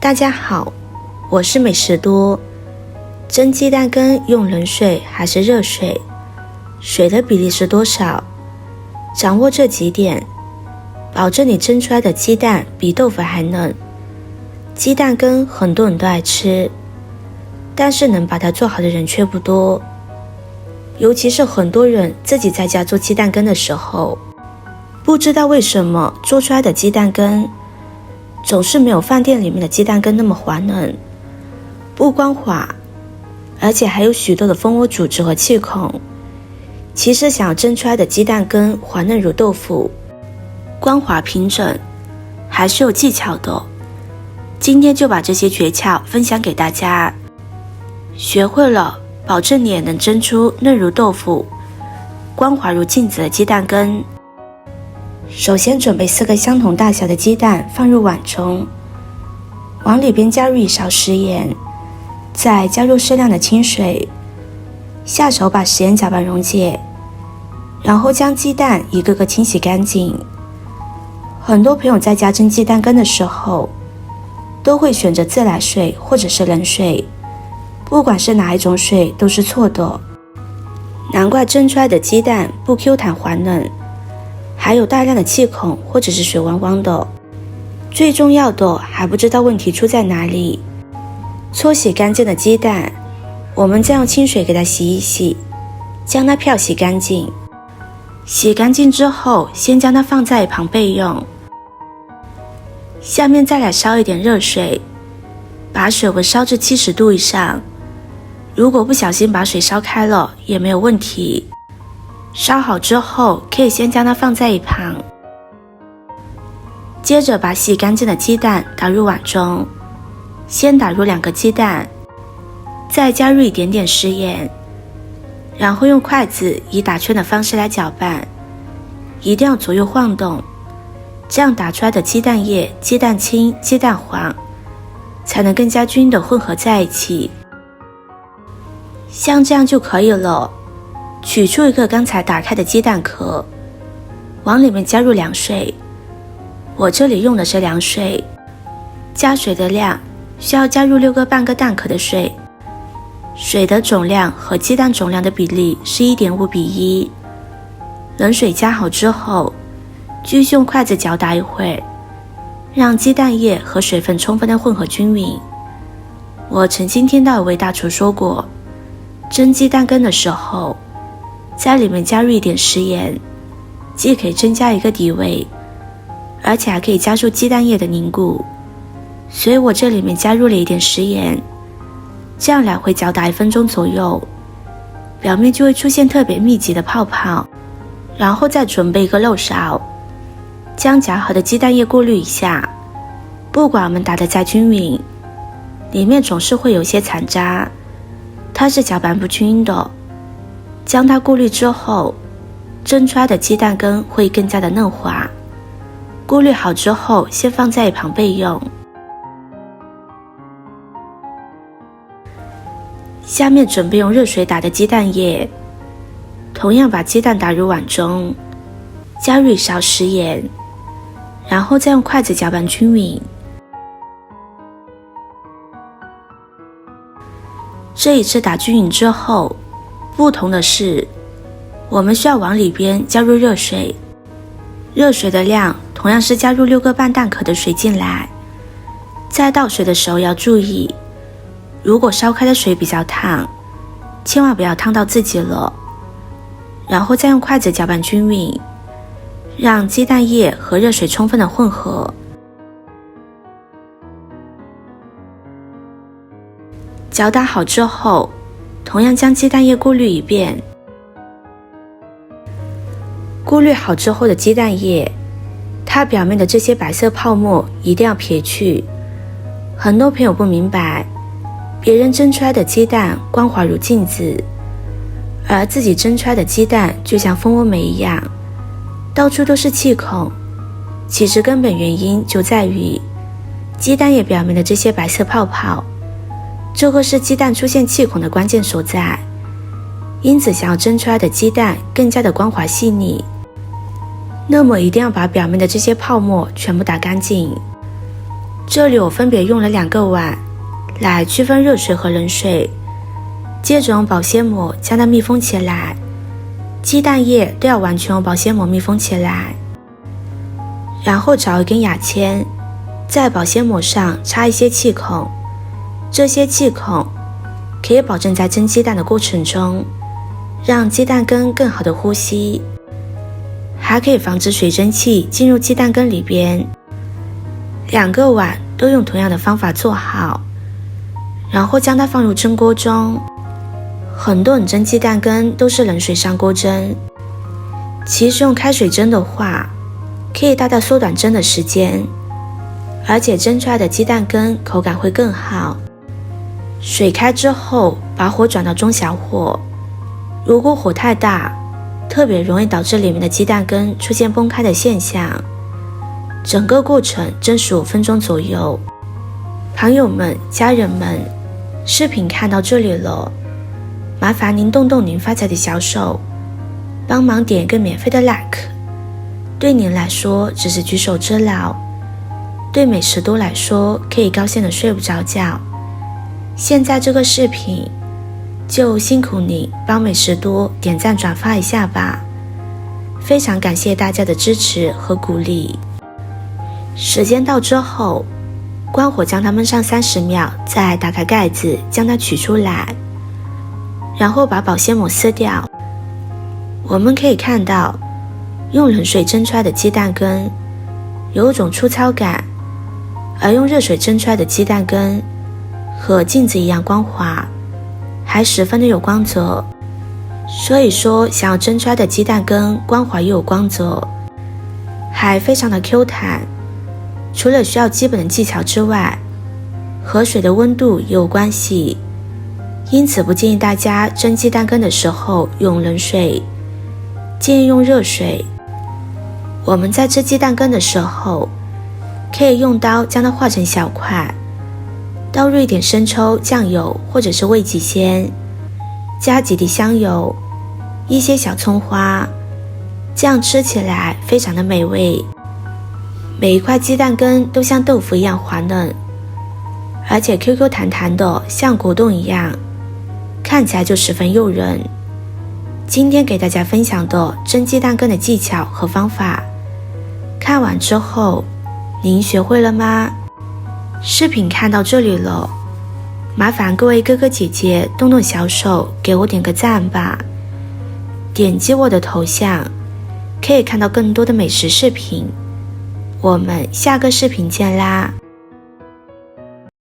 大家好，我是美食多。蒸鸡蛋羹用冷水还是热水？水的比例是多少？掌握这几点，保证你蒸出来的鸡蛋比豆腐还嫩。鸡蛋羹很多人都爱吃，但是能把它做好的人却不多。尤其是很多人自己在家做鸡蛋羹的时候，不知道为什么做出来的鸡蛋羹总是没有饭店里面的鸡蛋羹那么滑嫩，不光滑，而且还有许多的蜂窝组织和气孔。其实想要蒸出来的鸡蛋羹滑嫩如豆腐，光滑平整，还是有技巧的。今天就把这些诀窍分享给大家，学会了，保证你也能蒸出嫩如豆腐、光滑如镜子的鸡蛋羹。首先准备4个相同大小的鸡蛋放入碗中，往里边加入1勺食盐，再加入适量的清水，下手把食盐搅拌溶解，然后将鸡蛋一个个清洗干净。很多朋友在家蒸鸡蛋羹的时候都会选择自来水或者是冷水，不管是哪一种水都是错的，难怪蒸出来的鸡蛋不 Q 弹滑嫩，还有大量的气孔或者是水汪汪的。最重要的还不知道问题出在哪里。搓洗干净的鸡蛋，我们再用清水给它洗一洗，将它漂洗干净。洗干净之后，先将它放在一旁备用。下面再来烧一点热水，把水温烧至70度以上。如果不小心把水烧开了也没有问题。烧好之后，可以先将它放在一旁。接着把洗干净的鸡蛋打入碗中，先打入2个鸡蛋，再加入一点点食盐，然后用筷子以打圈的方式来搅拌，一定要左右晃动，这样打出来的鸡蛋液、鸡蛋清、鸡蛋黄才能更加均匀的混合在一起。像这样就可以了。取出一个刚才打开的鸡蛋壳，往里面加入凉水，我这里用的是凉水，加水的量需要加入6个半个蛋壳的水，水的总量和鸡蛋总量的比例是 1.5比1。冷水加好之后，继续用筷子搅打一会儿，让鸡蛋液和水分充分的混合均匀。我曾经听到一位大厨说过，蒸鸡蛋羹的时候在里面加入一点食盐，既可以增加一个底味，而且还可以加速鸡蛋液的凝固，所以我这里面加入了一点食盐，这样来回搅打1分钟左右，表面就会出现特别密集的泡泡。然后再准备一个漏勺，将搅好的鸡蛋液过滤一下。不管我们打得再均匀，里面总是会有些残渣，它是搅拌不均匀的。将它过滤之后，蒸出来的鸡蛋羹会更加的嫩滑。过滤好之后，先放在一旁备用。下面准备用热水打的鸡蛋液，同样把鸡蛋打入碗中，加入1勺食盐，然后再用筷子搅拌均匀。这一次打均匀之后，不同的是，我们需要往里边加入热水，热水的量同样是加入6个半蛋壳的水进来。在倒水的时候要注意，如果烧开的水比较烫，千万不要烫到自己了。然后再用筷子搅拌均匀，让鸡蛋液和热水充分的混合。搅打好之后，同样将鸡蛋液过滤一遍。过滤好之后的鸡蛋液，它表面的这些白色泡沫一定要撇去。很多朋友不明白，别人蒸出来的鸡蛋光滑如镜子，而自己蒸出来的鸡蛋就像蜂窝煤一样，到处都是气孔。其实根本原因就在于鸡蛋液表面的这些白色泡泡，这个是鸡蛋出现气孔的关键所在。因此想要蒸出来的鸡蛋更加的光滑细腻，那么一定要把表面的这些泡沫全部打干净。这里我分别用了2个碗来区分热水和冷水，接着用保鲜膜将它密封起来，鸡蛋液都要完全用保鲜膜密封起来。然后找一根牙签，在保鲜膜上插一些气孔，这些气孔可以保证在蒸鸡蛋的过程中让鸡蛋羹更好的呼吸，还可以防止水蒸气进入鸡蛋羹里边。2个碗都用同样的方法做好，然后将它放入蒸锅中。很多人蒸鸡蛋羹都是冷水上锅蒸，其实用开水蒸的话可以大大缩短蒸的时间，而且蒸出来的鸡蛋羹口感会更好。水开之后把火转到中小火，如果火太大，特别容易导致里面的鸡蛋羹出现崩开的现象。整个过程蒸15分钟左右。朋友们、家人们，视频看到这里了，麻烦您动动您发财的小手，帮忙点一个免费的 like， 对您来说只是举手之劳，对美食多来说可以高兴的睡不着觉。现在这个视频就辛苦你帮美食多点赞转发一下吧，非常感谢大家的支持和鼓励。时间到之后，关火将它焖上30秒，再打开盖子将它取出来，然后把保鲜膜撕掉。我们可以看到用冷水蒸出来的鸡蛋羹有一种粗糙感，而用热水蒸出来的鸡蛋羹和镜子一样光滑，还十分的有光泽。所以说想要蒸出来的鸡蛋羹光滑又有光泽，还非常的 Q 弹。除了需要基本的技巧之外，和水的温度也有关系，因此不建议大家蒸鸡蛋羹的时候用冷水，建议用热水。我们在吃鸡蛋羹的时候，可以用刀将它划成小块，倒入一点生抽、酱油或者是味极鲜，加几滴香油，一些小葱花，这样吃起来非常的美味。每一块鸡蛋羹都像豆腐一样滑嫩，而且 QQ 弹弹的像果冻一样，看起来就十分诱人。今天给大家分享的蒸鸡蛋羹的技巧和方法，看完之后您学会了吗？视频看到这里了，麻烦各位哥哥姐姐动动小手给我点个赞吧，点击我的头像可以看到更多的美食视频。我们下个视频见啦！